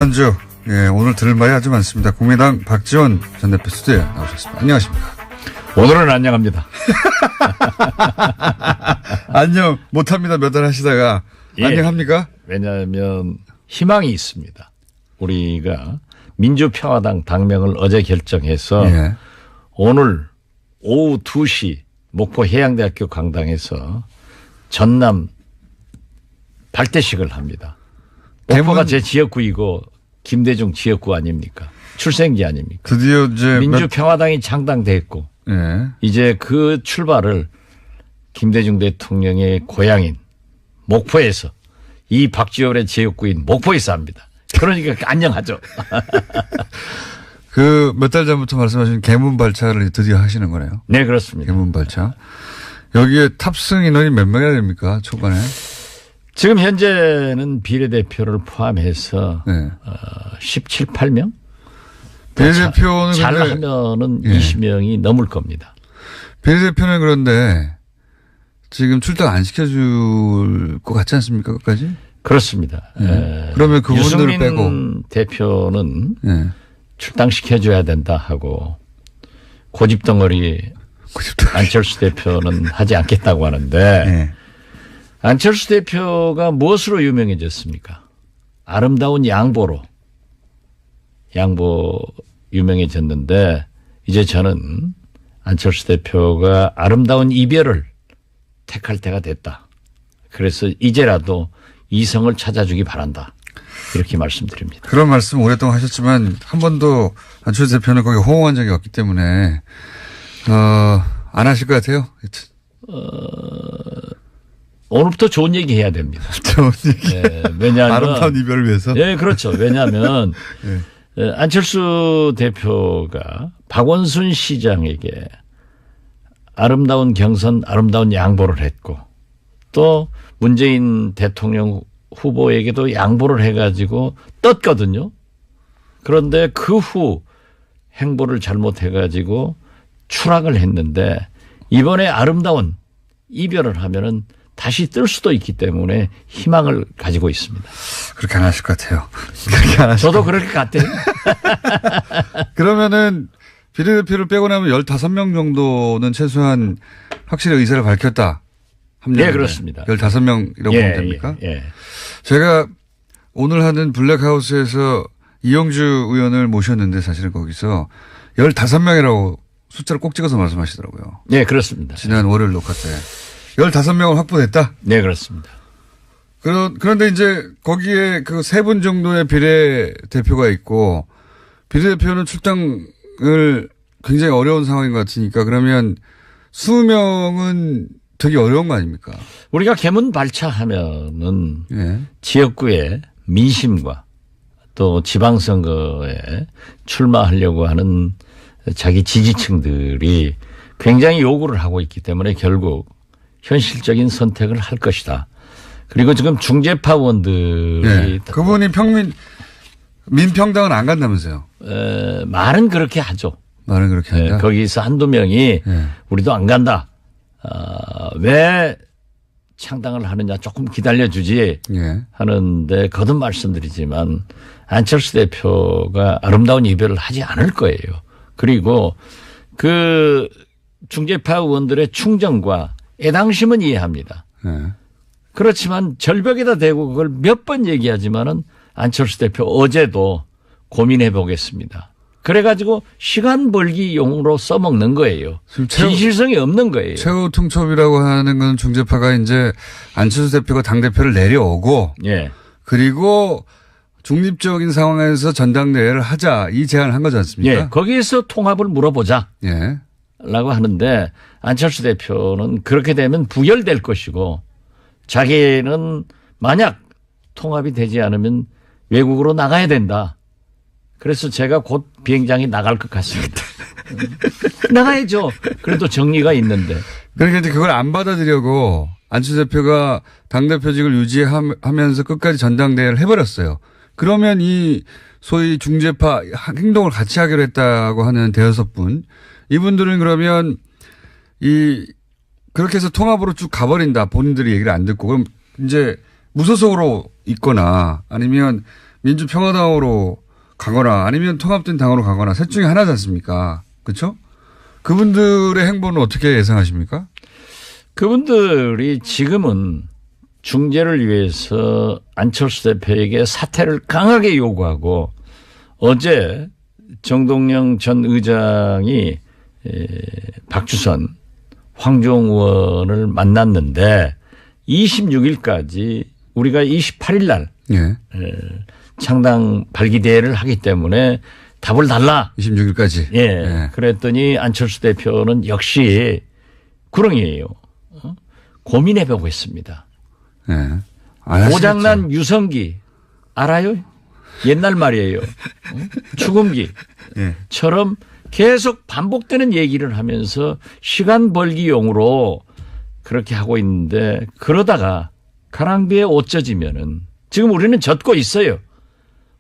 한 주, 예, 오늘 들을 말이 아주 많습니다. 국민의당 박지원 전 대표 스튜디오에 나오셨습니다. 안녕하십니까. 오늘은 안녕합니다. 안녕 못합니다. 몇 달 하시다가. 예. 안녕합니까? 왜냐하면 희망이 있습니다. 우리가 민주평화당 당명을 어제 결정해서 예. 오늘 오후 2시 목포 해양대학교 강당에서 전남 발대식을 합니다. 목포가 제 지역구이고 김대중 지역구 아닙니까? 출생지 아닙니까? 드디어 이제 민주평화당이 창당됐고 예. 이제 그 출발을 김대중 대통령의 고향인 목포에서 이 박지원의 지역구인 목포에서 합니다. 그러니까 안녕하죠. 그 몇 달 전부터 말씀하신 개문 발차를 드디어 하시는 거네요. 네, 그렇습니다. 개문 발차. 여기에 탑승 인원이 몇 명이나 됩니까? 초반에? 지금 현재는 비례대표를 포함해서 네. 17, 18명? 비례대표는 잘하면은 예. 20명이 넘을 겁니다. 비례대표는 그런데 지금 출당 안 시켜줄 것 같지 않습니까? 끝까지? 그렇습니다. 예. 그러면 그분들을 빼고. 유승민 대표는 예. 출당시켜줘야 된다 하고 고집덩어리 안철수 대표는 하지 않겠다고 하는데 예. 안철수 대표가 무엇으로 유명해졌습니까? 아름다운 양보로. 양보 유명해졌는데 이제 저는 안철수 대표가 아름다운 이별을 택할 때가 됐다. 그래서 이제라도 이성을 찾아주기 바란다. 이렇게 말씀드립니다. 그런 말씀 오랫동안 하셨지만 한 번도 안철수 대표는 거기 호응한 적이 없기 때문에 안 하실 것 같아요. 오늘부터 좋은 얘기 해야 됩니다. 좋은 얘기. 네, 왜냐하면 아름다운 이별을 위해서. 네, 그렇죠. 왜냐하면 네. 안철수 대표가 박원순 시장에게 아름다운 경선, 아름다운 양보를 했고 또 문재인 대통령 후보에게도 양보를 해가지고 떴거든요. 그런데 그 후 행보를 잘못해가지고 추락을 했는데 이번에 아름다운 이별을 하면은 다시 뜰 수도 있기 때문에 희망을 가지고 있습니다. 그렇게 안 하실 것 같아요. 그렇게 안 하실 저도 그럴 것 같아요. 그러면은 비례대표를 빼고 나면 15명 정도는 최소한 확실히 의사를 밝혔다. 네, 그렇습니다. 15명이라고 보면 됩니까? 예. 제가 오늘 하는 블랙하우스에서 이영주 의원을 모셨는데 사실은 거기서 15명이라고 숫자를 꼭 찍어서 말씀하시더라고요. 네, 그렇습니다. 지난 월요일 녹화 때. 15명을 확보됐다? 네, 그렇습니다. 그런데 이제 거기에 그 3분 정도의 비례대표가 있고 비례대표는 출당을 굉장히 어려운 상황인 것 같으니까 그러면 20명은 되게 어려운 거 아닙니까? 우리가 개문 발차하면은 예. 지역구의 민심과 또 지방선거에 출마하려고 하는 자기 지지층들이 굉장히 요구를 하고 있기 때문에 결국 현실적인 선택을 할 것이다. 그리고 지금 중재파 의원들이 네. 그분이 민평당은 안 간다면서요? 말은 그렇게 하죠. 말은 그렇게 한다. 네, 거기서 한두 명이 우리도 안 간다. 왜 창당을 하느냐 조금 기다려주지 하는데 거듭 말씀드리지만 안철수 대표가 아름다운 이별을 하지 않을 거예요. 그리고 그 중재파 의원들의 충정과 애당심은 이해합니다. 그렇지만 절벽에다 대고 그걸 몇 번 얘기하지만은 안철수 대표 어제도 고민해 보겠습니다. 그래가지고 시간 벌기용으로 써먹는 거예요. 진실성이 없는 거예요. 최후 통첩이라고 하는 건 중재파가 이제 안철수 대표가 당대표를 내려오고 예. 그리고 중립적인 상황에서 전당대회를 하자 이 제안을 한 거지 않습니까? 예. 거기에서 통합을 물어보자. 예. 라고 하는데 안철수 대표는 그렇게 되면 부결될 것이고 자기는 만약 통합이 되지 않으면 외국으로 나가야 된다. 그래서 제가 곧 비행장에 나갈 것 같습니다. 나가야죠. 그래도 정리가 있는데. 그러니까 이제 그걸 안 받아들이려고 안철수 대표가 당대표직을 유지하면서 끝까지 전당대회를 해버렸어요. 그러면 이 소위 중재파 행동을 같이 하기로 했다고 하는 대여섯 분 이분들은 그러면 그렇게 해서 통합으로 쭉 가버린다. 본인들이 얘기를 안 듣고. 그럼 이제 무소속으로 있거나 아니면 민주평화당으로 가거나 아니면 통합된 당으로 가거나 셋 중에 하나지 않습니까? 그렇죠? 그분들의 행보는 어떻게 예상하십니까? 그분들이 지금은 중재를 위해서 안철수 대표에게 사퇴를 강하게 요구하고 어제 정동영 전 의장이 박주선, 황교안 의원을 만났는데 26일까지 우리가 28일 날 예. 창당 발기대회를 하기 때문에 답을 달라. 26일까지. 예. 예. 그랬더니 안철수 대표는 역시 구렁이에요. 고민해보고 있습니다. 예. 안 하시겠죠. 고장난 유성기 알아요? 옛날 말이에요. 추금기처럼 계속 반복되는 얘기를 하면서 시간 벌기용으로 그렇게 하고 있는데 그러다가 가랑비에 옷 젖으면은 지금 우리는 젖고 있어요.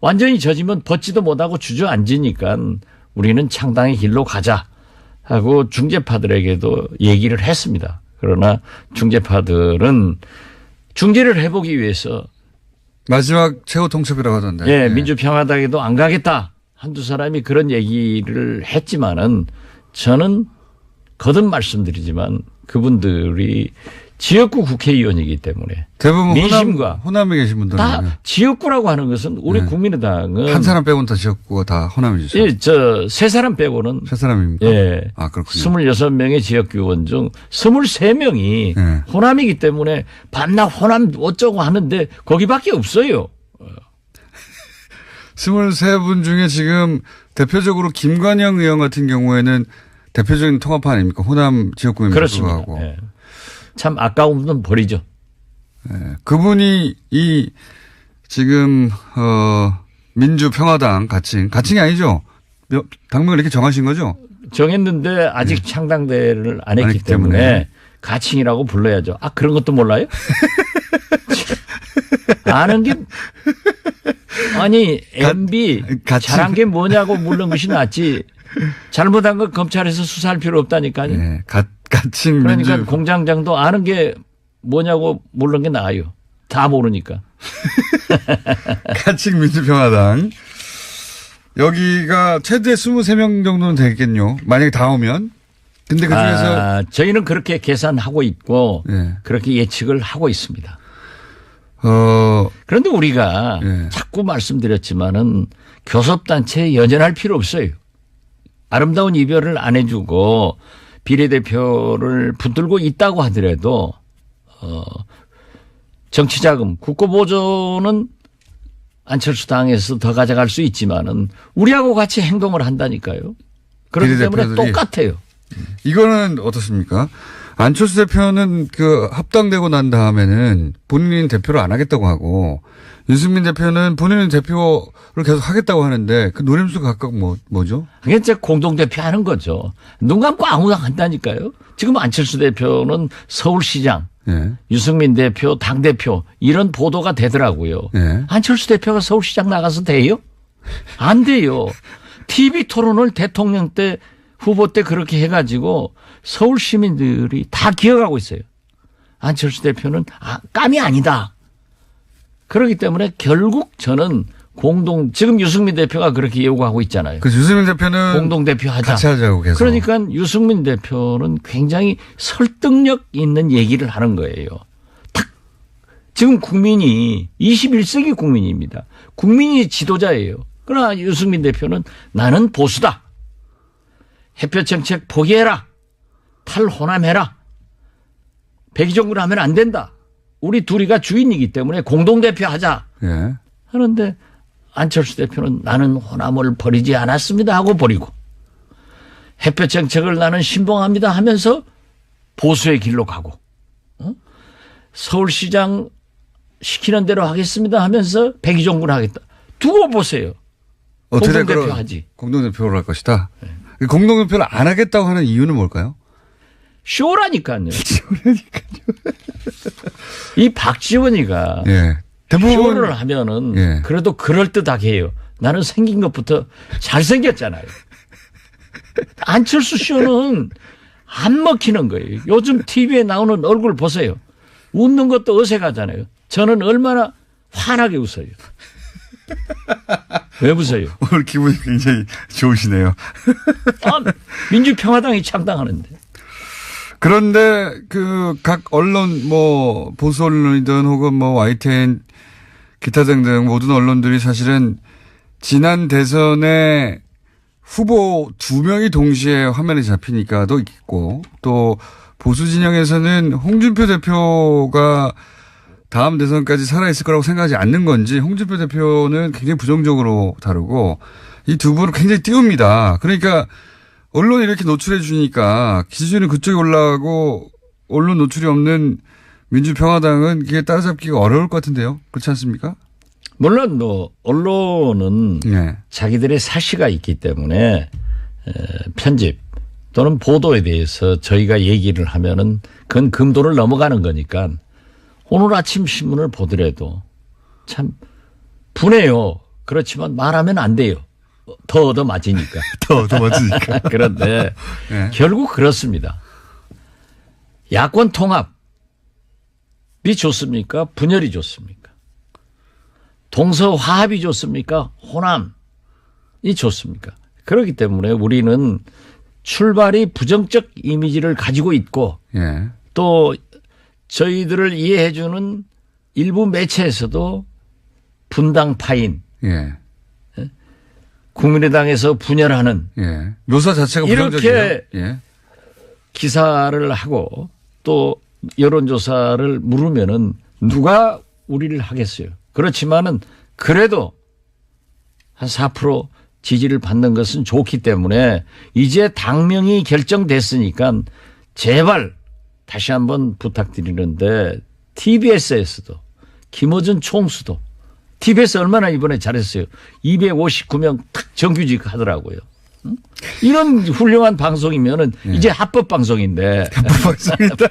완전히 젖으면 벗지도 못하고 주저앉으니까 우리는 창당의 길로 가자 하고 중재파들에게도 얘기를 했습니다. 그러나 중재파들은 중재를 해보기 위해서 마지막 최후 통첩이라고 하던데. 예, 예. 민주평화당에도 안 가겠다. 한두 사람이 그런 얘기를 했지만은 저는 거듭 말씀드리지만 그분들이 지역구 국회의원이기 때문에 대부분 민심과 호남에 계신 분들은 다 지역구라고 하는 것은 우리 네. 국민의당은 한 사람 빼고는 다 지역구가 다 호남이죠. 예, 저 세 사람 빼고는 세 사람입니까? 예. 아, 그렇군요. 26명의 지역구의원 중 23명이 네. 호남이기 때문에 밤낮 호남 어쩌고 하는데 거기밖에 없어요. 23분 중에 지금 대표적으로 김관영 의원 같은 경우에는 대표적인 통합파 아닙니까? 호남 지역구임에도 그렇습니다. 불구하고. 예. 참 아까운 분 버리죠. 예. 그분이 이 지금 민주평화당 가칭이 아니죠? 당명을 이렇게 정하신 거죠? 정했는데 아직 창당대회를 안 했기 때문에 가칭이라고 불러야죠. 아, 그런 것도 몰라요? 아는 게 아니 MB 잘한 게 뭐냐고 물는 것이 낫지. 잘못한 거 검찰에서 수사할 필요 없다니까요. 네, 가칭 그러니까 민주 공장장도 아는 게 뭐냐고 물는 게 나아요. 다 모르니까. 가칭 민주평화당 여기가 최대 23명 정도는 되겠군요. 만약에 다 오면. 근데 그중에서 저희는 그렇게 계산하고 있고 네. 그렇게 예측을 하고 있습니다. 그런데 우리가 네. 자꾸 말씀드렸지만은 교섭단체에 연연할 필요 없어요. 아름다운 이별을 안 해주고 비례대표를 붙들고 있다고 하더라도 정치자금 국고보조는 안철수 당에서 더 가져갈 수 있지만은 우리하고 같이 행동을 한다니까요. 그렇기 때문에 똑같아요. 이거는 어떻습니까? 안철수 대표는 그 합당되고 난 다음에는 본인은 대표를 안 하겠다고 하고 유승민 대표는 본인은 대표를 계속 하겠다고 하는데 그 노림수가 각각 뭐죠? 그게 이제 공동대표 하는 거죠. 눈 감고 아무나 한다니까요. 지금 안철수 대표는 서울시장, 네. 유승민 대표, 당대표 이런 보도가 되더라고요. 네. 안철수 대표가 서울시장 나가서 돼요? 안 돼요. TV 토론을 대통령 때 후보 때 그렇게 해가지고 서울 시민들이 다 기억하고 있어요. 안철수 대표는 깜이 아니다. 그렇기 때문에 결국 저는 지금 유승민 대표가 그렇게 요구하고 있잖아요. 그 유승민 대표는 공동대표 하자. 같이 하자고 계속. 그러니까 유승민 대표는 굉장히 설득력 있는 얘기를 하는 거예요. 딱 지금 국민이 21세기 국민입니다. 국민이 지도자예요. 그러나 유승민 대표는 나는 보수다. 햇볕 정책 포기해라. 탈호남해라. 백의종군 하면 안 된다. 우리 둘이가 주인이기 때문에 공동대표 하자. 예. 하는데 안철수 대표는 나는 호남을 버리지 않았습니다 하고 버리고 햇볕 정책을 나는 신봉합니다 하면서 보수의 길로 가고 서울시장 시키는 대로 하겠습니다 하면서 백의종군 하겠다. 두고 보세요. 공동대표 하지. 공동대표를 할 것이다. 네. 공동대표를 안 하겠다고 하는 이유는 뭘까요? 쇼라니까요. 이 박지원이가 예. 대부분 쇼를 하면은 예. 그래도 그럴듯하게 해요. 나는 생긴 것부터 잘생겼잖아요. 안철수 쇼는 안 먹히는 거예요. 요즘 TV에 나오는 얼굴 보세요. 웃는 것도 어색하잖아요. 저는 얼마나 환하게 웃어요. 왜 보세요? 오늘 기분이 굉장히 좋으시네요. 민주평화당이 창당하는데. 그런데 각 언론 보수 언론이든 혹은 YTN 기타 등등 모든 언론들이 사실은 지난 대선에 후보 2명이 동시에 화면에 잡히니까도 있고 또 보수 진영에서는 홍준표 대표가 다음 대선까지 살아있을 거라고 생각하지 않는 건지 홍준표 대표는 굉장히 부정적으로 다루고 이 두 분을 굉장히 띄웁니다. 그러니까 언론이 이렇게 노출해 주니까 기준이 그쪽에 올라가고 언론 노출이 없는 민주평화당은 이게 따라잡기가 어려울 것 같은데요. 그렇지 않습니까? 물론 언론은 네. 자기들의 사시가 있기 때문에 편집 또는 보도에 대해서 저희가 얘기를 하면은 그건 금도를 넘어가는 거니까 오늘 아침 신문을 보더라도 참 분해요. 그렇지만 말하면 안 돼요. 더 얻어맞으니까. 더 얻어맞으니까. 그런데 네. 결국 그렇습니다. 야권 통합이 좋습니까? 분열이 좋습니까? 동서화합이 좋습니까? 호남이 좋습니까? 그렇기 때문에 우리는 출발이 부정적 이미지를 가지고 있고 예. 또 저희들을 이해해 주는 일부 매체에서도 분당파인 예. 국민의당에서 분열하는 예. 묘사 자체가 이렇게 부정적이에요. 예. 기사를 하고 또 여론조사를 물으면은 누가 우리를 하겠어요. 그렇지만은 그래도 한 4% 지지를 받는 것은 좋기 때문에 이제 당명이 결정됐으니까 제발 다시 한번 부탁드리는데 TBS에서도 김어준 총수도 TBS 얼마나 이번에 잘했어요. 259명 탁 정규직 하더라고요. 응? 이런 훌륭한 방송이면은 이제 합법 방송인데. 합법 방송이다.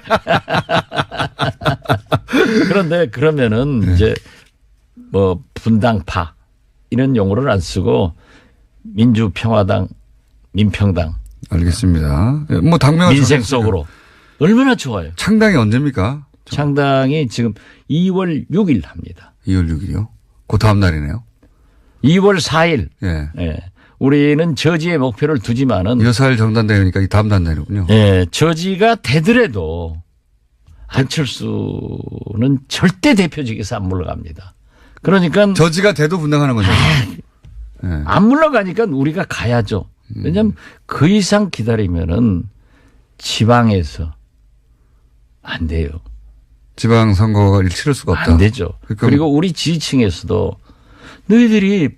그런데 그러면은 이제 분당파 이런 용어를 안 쓰고 민주평화당, 민평당. 알겠습니다. 당명 민생 속으로. 얼마나 좋아요. 창당이 언제입니까? 창당이 지금 2월 6일 합니다. 2월 6일이요? 그 다음 날이네요. 2월 4일. 예. 예. 우리는 저지의 목표를 두지만은. 2월 4일 정당대회니까 이 다음 날이군요. 예. 저지가 되더라도 안철수는 절대 대표직에서 안 물러갑니다. 그러니까. 저지가 돼도 분당하는 거죠. 예. 안 물러가니까 우리가 가야죠. 왜냐하면 그 이상 기다리면은 지방에서 안 돼요. 지방선거를 치를 수가 없다. 안 되죠. 그러니까 그리고 우리 지지층에서도 너희들이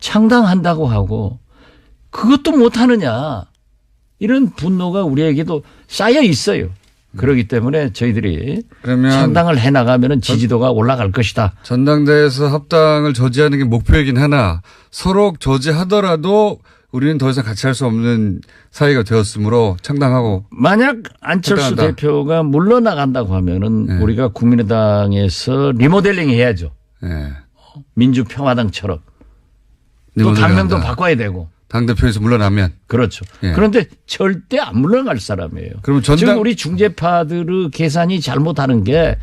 창당한다고 하고 그것도 못하느냐 이런 분노가 우리에게도 쌓여 있어요. 그렇기 때문에 저희들이 그러면 창당을 해나가면 지지도가 올라갈 것이다. 전당대회에서 합당을 저지하는 게 목표이긴 하나 서로 저지하더라도 우리는 더 이상 같이 할 수 없는 사이가 되었으므로 창당하고. 만약 안철수 창당한다. 대표가 물러나간다고 하면은 네. 우리가 국민의당에서 리모델링 해야죠. 예. 민주평화당처럼. 또 리모델링 당명도 한다. 바꿔야 되고. 당대표에서 물러나면. 그렇죠. 예. 그런데 절대 안 물러갈 사람이에요. 그러면 지금 우리 중재파들의 계산이 잘못하는 게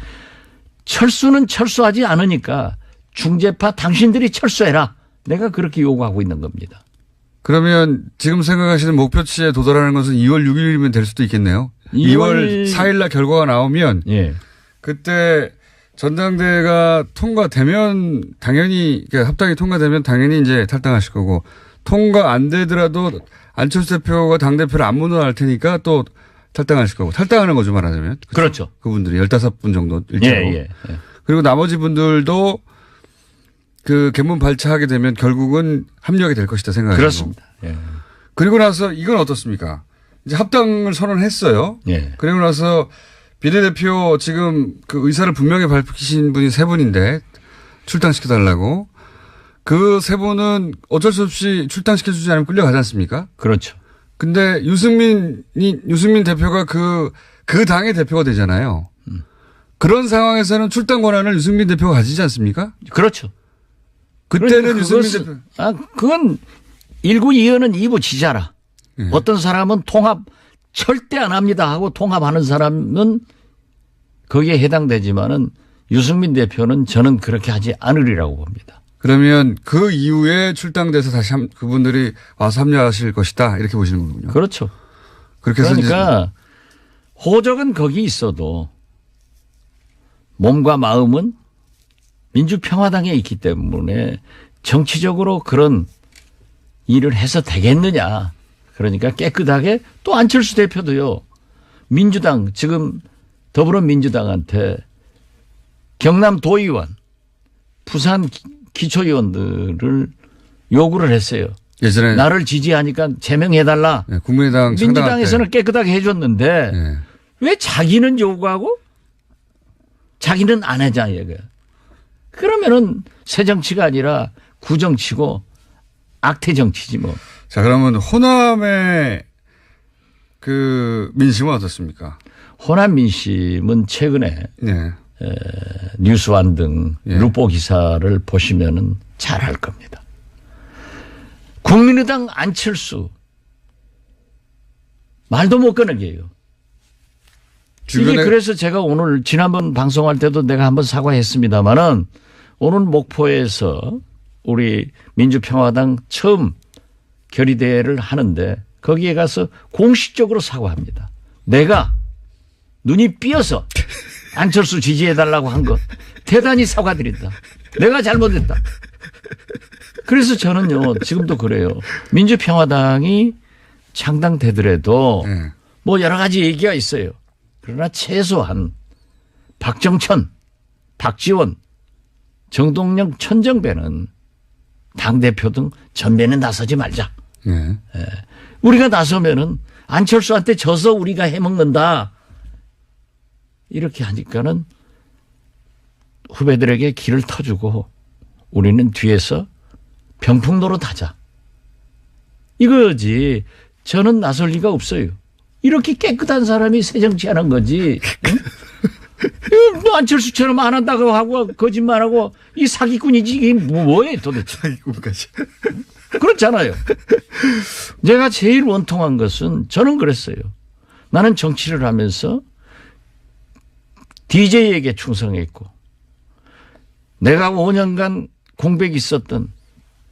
철수는 철수하지 않으니까 중재파 당신들이 철수해라. 내가 그렇게 요구하고 있는 겁니다. 그러면 지금 생각하시는 목표치에 도달하는 것은 2월 6일이면 될 수도 있겠네요. 2월 4일 날 결과가 나오면 예. 그때 전당대회가 통과되면 당연히 그러니까 합당이 통과되면 당연히 이제 탈당하실 거고 통과 안 되더라도 안철수 대표가 당대표를 안 물러날 테니까 또 탈당하실 거고 탈당하는 거죠 말하자면. 그렇죠. 그분들이 15분 정도 일자로. 예. 그리고 나머지 분들도 그 개문 발차하게 되면 결국은 합류하게 될 것이다 생각해요. 그렇습니다. 예. 그리고 나서 이건 어떻습니까? 이제 합당을 선언했어요. 예. 그리고 나서 비례대표 지금 그 의사를 분명히 밝히신 분이 3분인데 출당시켜달라고. 그 3분은 어쩔 수 없이 출당시켜주지 않으면 끌려가지 않습니까? 그렇죠. 근데 유승민 대표가 그 당의 대표가 되잖아요. 그런 상황에서는 출당 권한을 유승민 대표가 가지지 않습니까? 그렇죠. 그때는 그러니까 유승민 대표. 그건 1구 2호는 2부 지자라. 예. 어떤 사람은 통합 절대 안 합니다 하고 통합하는 사람은 거기에 해당되지만은 유승민 대표는 저는 그렇게 하지 않으리라고 봅니다. 그러면 그 이후에 출당돼서 다시 그분들이 와서 합류하실 것이다. 이렇게 보시는 거군요. 그렇죠. 그렇게 해서 그러니까 호적은 거기 있어도 몸과 마음은 민주평화당에 있기 때문에 정치적으로 그런 일을 해서 되겠느냐. 그러니까 깨끗하게 또 안철수 대표도요. 민주당 지금 더불어민주당한테 경남 도의원, 부산 기초의원들을 요구를 했어요. 예전에 나를 지지하니까 제명해달라. 네, 국민의당 민주당에서는 깨끗하게 해줬는데 네. 왜 자기는 요구하고 자기는 안 하자 이거야. 그러면은 새 정치가 아니라 구정치고 악태 정치지 뭐. 자, 그러면 호남의 그 민심은 어떻습니까? 호남 민심은 최근에 네. 뉴스완 등 예. 루포 기사를 보시면은 잘 알 겁니다. 국민의당 안철수 말도 못 꺼내게 해요. 이게 그래서 제가 오늘 지난번 방송할 때도 내가 한번 사과했습니다마는 오늘 목포에서 우리 민주평화당 처음 결의대회를 하는데 거기에 가서 공식적으로 사과합니다. 내가 눈이 삐어서 안철수 지지해달라고 한 것 대단히 사과드린다. 내가 잘못했다. 그래서 저는요 지금도 그래요. 민주평화당이 창당되더라도 네. 뭐 여러 가지 얘기가 있어요. 그러나 최소한 박정천, 박지원, 정동영, 천정배는 당대표 등 전면에 나서지 말자. 네. 우리가 나서면은 안철수한테 져서 우리가 해먹는다. 이렇게 하니까는 후배들에게 길을 터주고 우리는 뒤에서 병풍노릇 하자. 이거지. 저는 나설 리가 없어요. 이렇게 깨끗한 사람이 새 정치하는 거지. 응? 뭐 안철수처럼 안 한다고 하고 거짓말하고 이 사기꾼이지 이게 뭐예요 도대체. 사기꾼까지. 그렇잖아요. 제가 제일 원통한 것은 저는 그랬어요. 나는 정치를 하면서 DJ에게 충성했고 내가 5년간 공백이 있었던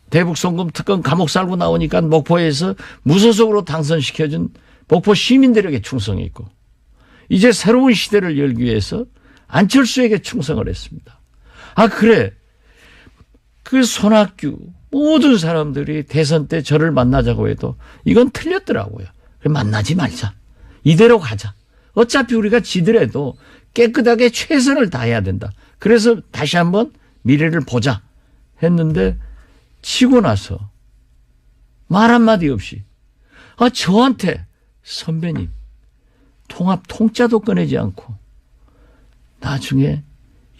대북송금 특검 감옥 살고 나오니까 목포에서 무소속으로 당선시켜준 목포 시민들에게 충성했고 이제 새로운 시대를 열기 위해서 안철수에게 충성을 했습니다. 아 그래 그 손학규 모든 사람들이 대선 때 저를 만나자고 해도 이건 틀렸더라고요. 그래 만나지 말자. 이대로 가자. 어차피 우리가 지더라도 깨끗하게 최선을 다해야 된다. 그래서 다시 한번 미래를 보자 했는데 치고 나서 말 한마디 없이 저한테 선배님 통합 통짜도 꺼내지 않고 나중에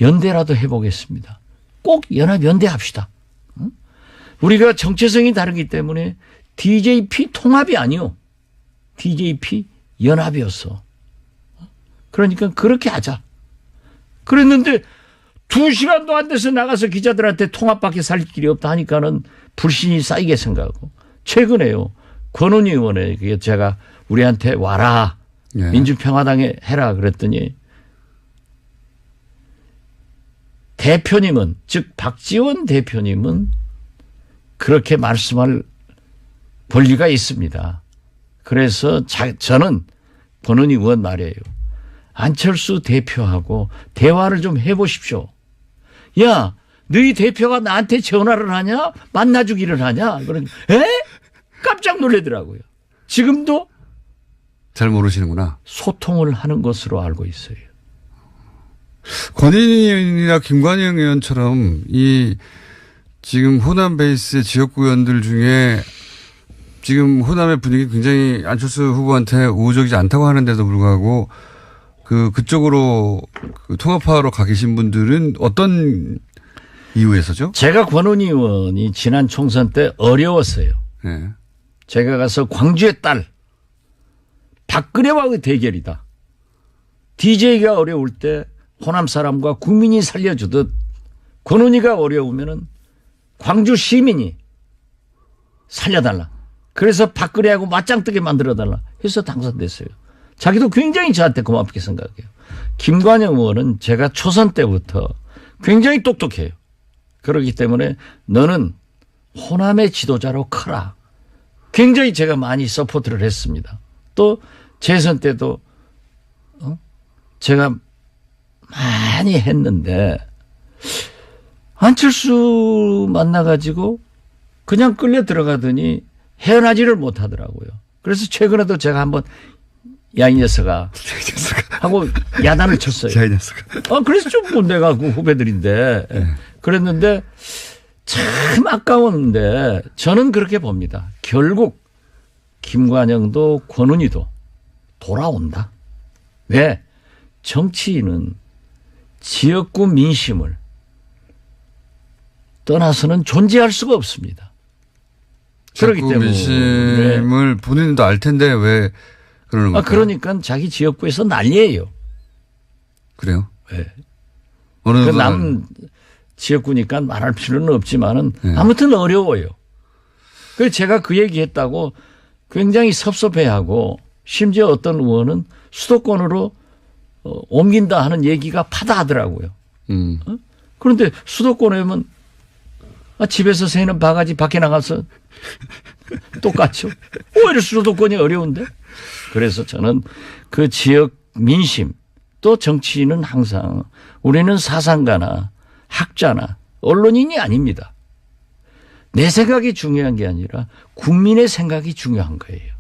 연대라도 해보겠습니다. 꼭 연합 연대합시다. 응? 우리가 정체성이 다르기 때문에 DJP 통합이 아니요. DJP 연합이었어. 그러니까 그렇게 하자. 그랬는데 2시간도 안 돼서 나가서 기자들한테 통합밖에 살 길이 없다 하니까는 불신이 쌓이게 생각하고 최근에요. 권은희 의원에게 제가 우리한테 와라. 네. 민주평화당에 해라 그랬더니 대표님은 즉 박지원 대표님은 그렇게 말씀할 권리가 있습니다. 그래서 저는 권은희 의원 말이에요. 안철수 대표하고 대화를 좀 해보십시오. 야, 너희 대표가 나한테 전화를 하냐? 만나주기를 하냐? 그러니 깜짝 놀라더라고요. 지금도 잘 모르시는구나. 소통을 하는 것으로 알고 있어요. 권인희 의원이나 김관영 의원처럼 이 지금 호남 베이스의 지역구 의원들 중에 지금 호남의 분위기 굉장히 안철수 후보한테 우호적이지 않다고 하는데도 불구하고 그쪽으로 통합하러 가 계신 분들은 어떤 이유에서죠? 제가 권은희 의원이 지난 총선 때 어려웠어요. 네. 제가 가서 광주의 딸 박근혜와의 대결이다. DJ가 어려울 때 호남 사람과 국민이 살려주듯 권은희가 어려우면은 광주 시민이 살려달라. 그래서 박근혜하고 맞짱뜨게 만들어달라 해서 당선됐어요. 자기도 굉장히 저한테 고맙게 생각해요. 김관영 의원은 제가 초선 때부터 굉장히 똑똑해요. 그렇기 때문에 너는 호남의 지도자로 커라. 굉장히 제가 많이 서포트를 했습니다. 또 재선 때도 제가 많이 했는데 안철수 만나가지고 그냥 끌려 들어가더니 헤어나지를 못하더라고요. 그래서 최근에도 제가 한번 야, 이 녀석아 하고 야단을 쳤어요. 야, 이 녀석아. 그래서 좀 내가 그 후배들인데 그랬는데 참 아까운데 저는 그렇게 봅니다. 결국 김관영도 권은희도 돌아온다. 왜? 정치인은 지역구 민심을 떠나서는 존재할 수가 없습니다. 그렇기 때문에 민심을 본인도 알 텐데 왜 그러는 거예요? 그러니까 자기 지역구에서 난리예요. 그래요? 네. 어느 남 지역구니까 말할 필요는 없지만은 아무튼 어려워요. 그래서 제가 그 얘기했다고 굉장히 섭섭해하고 심지어 어떤 의원은 수도권으로 옮긴다 하는 얘기가 파다하더라고요. 그런데 수도권에 오면 집에서 새는 바가지 밖에 나가서 똑같죠. 오히려 수도권이 어려운데. 그래서 저는 그 지역 민심 또 정치인은 항상 우리는 사상가나 학자나 언론인이 아닙니다. 내 생각이 중요한 게 아니라 국민의 생각이 중요한 거예요.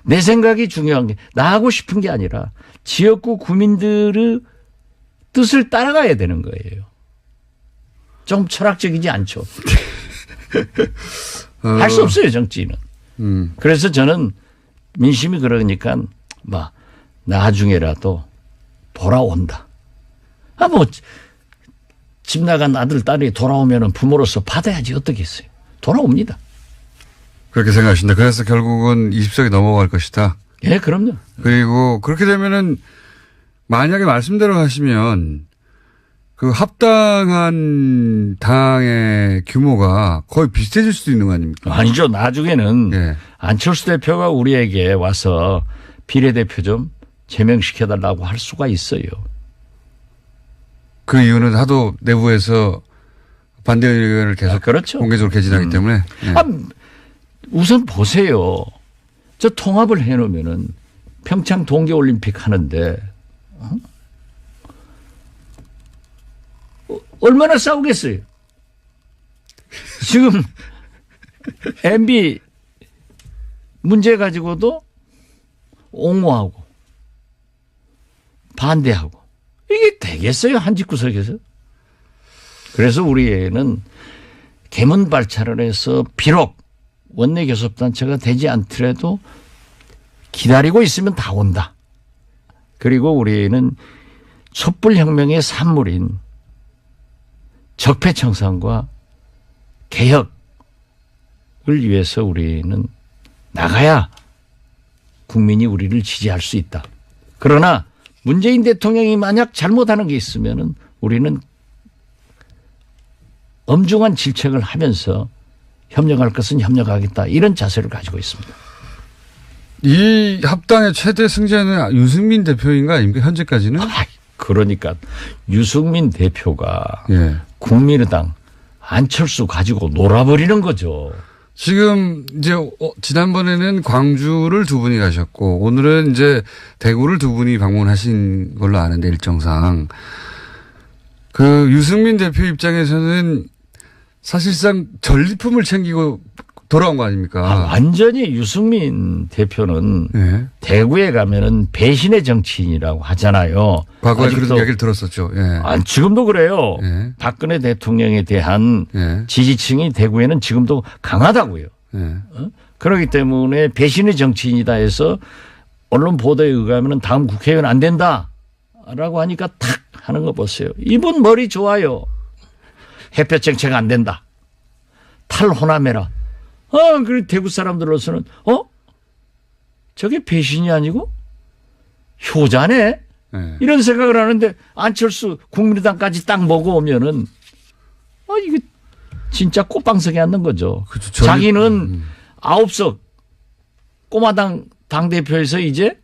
내 생각이 중요한 게 나하고 싶은 게 아니라 지역구 구민들의 뜻을 따라가야 되는 거예요. 좀 철학적이지 않죠. 할 수 없어요, 정치인은. 그래서 저는 민심이 그러니까 나중에라도 돌아온다. 집 나간 아들, 딸이 돌아오면 부모로서 받아야지 어떻겠어요. 돌아옵니다. 그렇게 생각하신다. 그래서 결국은 20석이 넘어갈 것이다. 예, 그럼요. 그리고 그렇게 되면은 만약에 말씀대로 하시면 그 합당한 당의 규모가 거의 비슷해질 수도 있는 거 아닙니까? 아니죠. 나중에는 안철수 대표가 우리에게 와서 비례대표 좀 제명시켜달라고 할 수가 있어요. 그 이유는 하도 내부에서 반대 의견을 계속 그렇죠. 공개적으로 개진하기 때문에. 우선 보세요. 저 통합을 해놓으면은 평창 동계올림픽 하는데 얼마나 싸우겠어요. 지금 MB 문제 가지고도 옹호하고 반대하고 이게 되겠어요? 한 집구석에서. 그래서 우리는 개문발차를 해서 비록 원내교섭단체가 되지 않더라도 기다리고 있으면 다 온다. 그리고 우리는 촛불혁명의 산물인 적폐청산과 개혁을 위해서 우리는 나가야 국민이 우리를 지지할 수 있다. 그러나 문재인 대통령이 만약 잘못하는 게 있으면은 우리는 엄중한 질책을 하면서 협력할 것은 협력하겠다. 이런 자세를 가지고 있습니다. 이 합당의 최대 승자는 유승민 대표인 거 아닙니까? 현재까지는? 그러니까 유승민 대표가 국민의당 안철수 가지고 놀아버리는 거죠. 지금 이제 지난번에는 광주를 두 분이 가셨고 오늘은 이제 대구를 두 분이 방문하신 걸로 아는데 일정상 그 유승민 대표 입장에서는 사실상 전리품을 챙기고 돌아온 거 아닙니까? 완전히 유승민 대표는 대구에 가면은 배신의 정치인이라고 하잖아요. 과거에 그런 이야기를 들었었죠. 지금도 그래요. 박근혜 대통령에 대한 지지층이 대구에는 지금도 강하다고요. 그렇기 때문에 배신의 정치인이다 해서 언론 보도에 의하면 다음 국회의원 안 된다라고 하니까 탁 하는 거 보세요. 이분 머리 좋아요. 햇볕 정책 안 된다. 탈호남해라. 그리고 대구 사람들로서는 저게 배신이 아니고 효자네. 이런 생각을 하는데 안철수 국민의당까지 딱 먹어오면은 이게 진짜 꽃방석에 앉는 거죠. 그렇죠. 자기는 9석 꼬마당 당대표에서 이제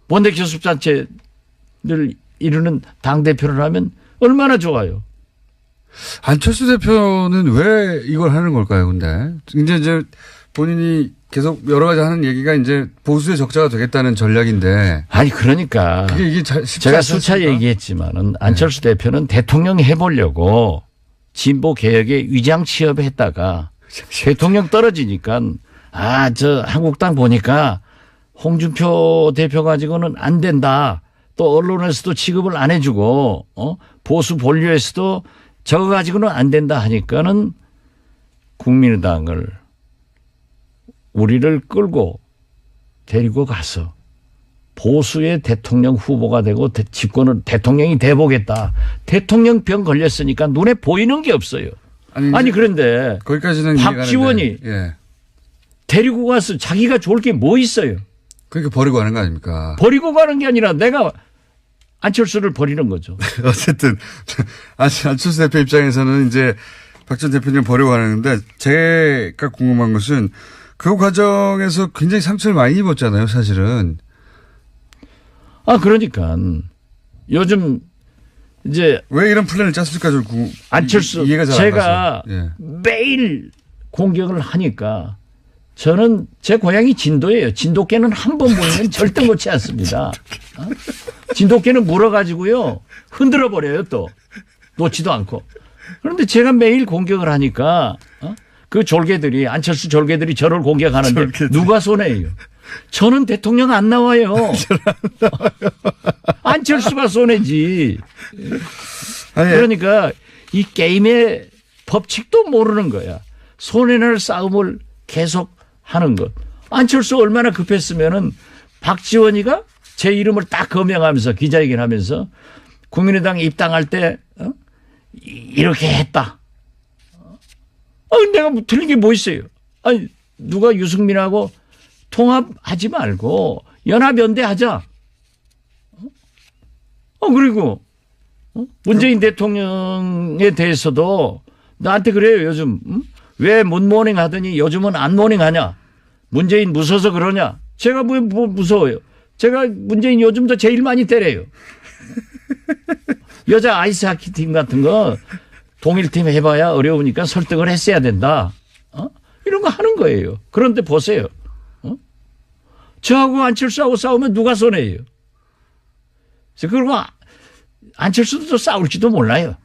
원내교섭단체를 이루는 당대표를 하면 얼마나 좋아요. 안철수 대표는 왜 이걸 하는 걸까요, 근데? 이제 본인이 계속 여러 가지 하는 얘기가 이제 보수의 적자가 되겠다는 전략인데. 아니, 그러니까. 이게 제가 수차 얘기했지만은 안철수 대표는 대통령 해보려고 진보 개혁에 위장 취업했다가 대통령 떨어지니까 저 한국당 보니까 홍준표 대표 가지고는 안 된다. 또 언론에서도 취급을 안 해주고 보수 본류에서도 저거 가지고는 안 된다 하니까는 국민의당을 우리를 끌고 데리고 가서 보수의 대통령 후보가 되고 집권을 대통령이 돼보겠다. 대통령 병 걸렸으니까 눈에 보이는 게 없어요. 아니 그런데 거기까지는 박지원이 예. 데리고 가서 자기가 좋을 게 뭐 있어요? 그러니까 버리고 가는 거 아닙니까? 버리고 가는 게 아니라 내가 안철수를 버리는 거죠. 어쨌든 안철수 대표 입장에서는 이제 박 전 대표님 버리고 가는데 제가 궁금한 것은 그 과정에서 굉장히 상처를 많이 입었잖아요, 사실은. 그러니까 요즘 이제 왜 이런 플랜을 짰을까 좀 안철수 이해가 잘 안 제가 가서. 예. 매일 공격을 하니까 저는 제 고향이 진도예요. 진돗개는 한 번 보이면 절대 놓지 않습니다. 진돗개는 물어가지고요 흔들어 버려요 또 놓지도 않고. 그런데 제가 매일 공격을 하니까 그 졸개들이 안철수 졸개들이 저를 공격하는데 누가 손해예요? 저는 대통령 안 나와요. 안철수가 손해지. 그러니까 이 게임의 법칙도 모르는 거야. 손해날 싸움을 계속 하는 것. 안철수 얼마나 급했으면은 박지원이가 제 이름을 딱 거명하면서 기자회견하면서 국민의당 입당할 때 이렇게 했다. 내가 틀린 게 뭐 있어요? 아니 누가 유승민하고 통합하지 말고 연합연대하자. 그리고 문재인 대통령에 대해서도 나한테 그래요 요즘. 왜 문모닝 하더니 요즘은 안 모닝하냐. 문재인 무서워서 그러냐. 제가 뭐 무서워요. 제가 문재인 요즘도 제일 많이 때려요. 여자 아이스하키 팀 같은 거 동일팀 해봐야 어려우니까 설득을 했어야 된다. 이런 거 하는 거예요. 그런데 보세요. 저하고 안철수하고 싸우면 누가 손해예요. 그리고 안철수도 싸울지도 몰라요.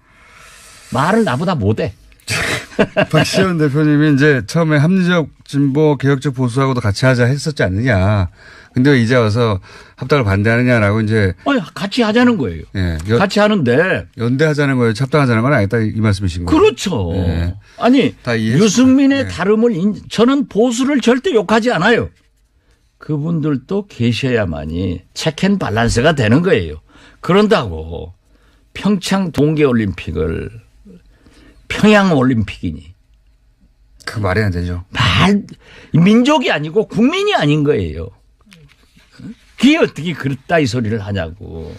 말을 나보다 못해. 박시원 대표님이 이제 처음에 합리적 진보 개혁적 보수하고도 같이 하자 했었지 않느냐. 근데 왜 이제 와서 합당을 반대하느냐라고 이제. 같이 하자는 거예요. 예. 같이 하는데. 연대하자는 거예요. 합당하자는 건 아니다 이 말씀이신 거예요. 그렇죠. 예. 아니 유승민의 예. 다름을 저는 보수를 절대 욕하지 않아요. 그분들도 계셔야만이 체크앤밸런스가 되는 거예요. 그런다고 평창 동계올림픽을 평양올림픽이니. 그 말이 안 되죠. 민족이 아니고 국민이 아닌 거예요. 그게 어떻게 그따위 소리를 하냐고.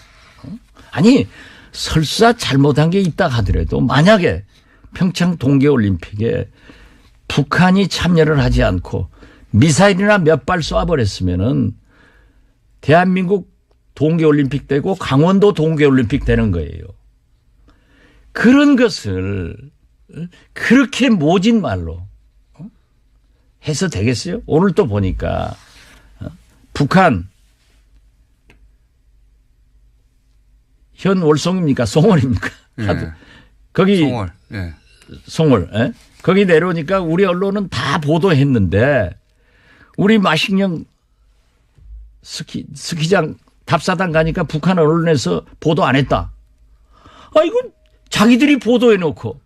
아니 설사 잘못한 게 있다 하더라도 만약에 평창 동계올림픽에 북한이 참여를 하지 않고 미사일이나 몇 발 쏴버렸으면은 대한민국 동계올림픽 되고 강원도 동계올림픽 되는 거예요. 그런 것을 그렇게 모진 말로 해서 되겠어요? 오늘 또 보니까 북한 현 월송입니까? 송월입니까? 예. 거기 송월. 예. 송월. 예? 거기 내려오니까 우리 언론은 다 보도했는데 우리 마식령 스키장 답사단 가니까 북한 언론에서 보도 안 했다. 이건 자기들이 보도해놓고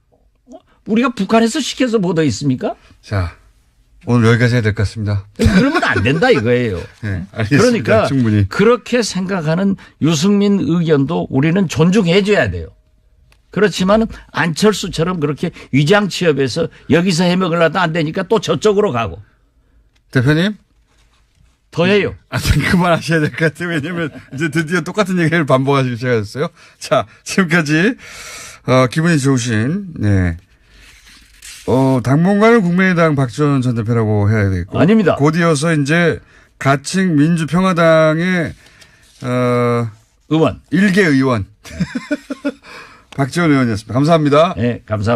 우리가 북한에서 시켜서 보도했습니까? 자, 오늘 여기까지 해야 될 것 같습니다. 그러면 안 된다 이거예요. 네, 알겠습니다. 그러니까 충분히. 그렇게 생각하는 유승민 의견도 우리는 존중해 줘야 돼요. 그렇지만 안철수처럼 그렇게 위장 취업해서 여기서 해먹으려다 안 되니까 또 저쪽으로 가고. 대표님? 더 해요. 그만하셔야 될 것 같아요. 왜냐면 이제 드디어 똑같은 얘기를 반복하시기 시작하셨어요. 자, 지금까지 기분이 좋으신 네. 당분간은 국민의당 박지원 전 대표라고 해야 되겠고. 아닙니다. 곧 이어서 이제 가칭 민주평화당의 의원. 1개 의원. 박지원 의원이었습니다. 감사합니다. 네, 감사합니다.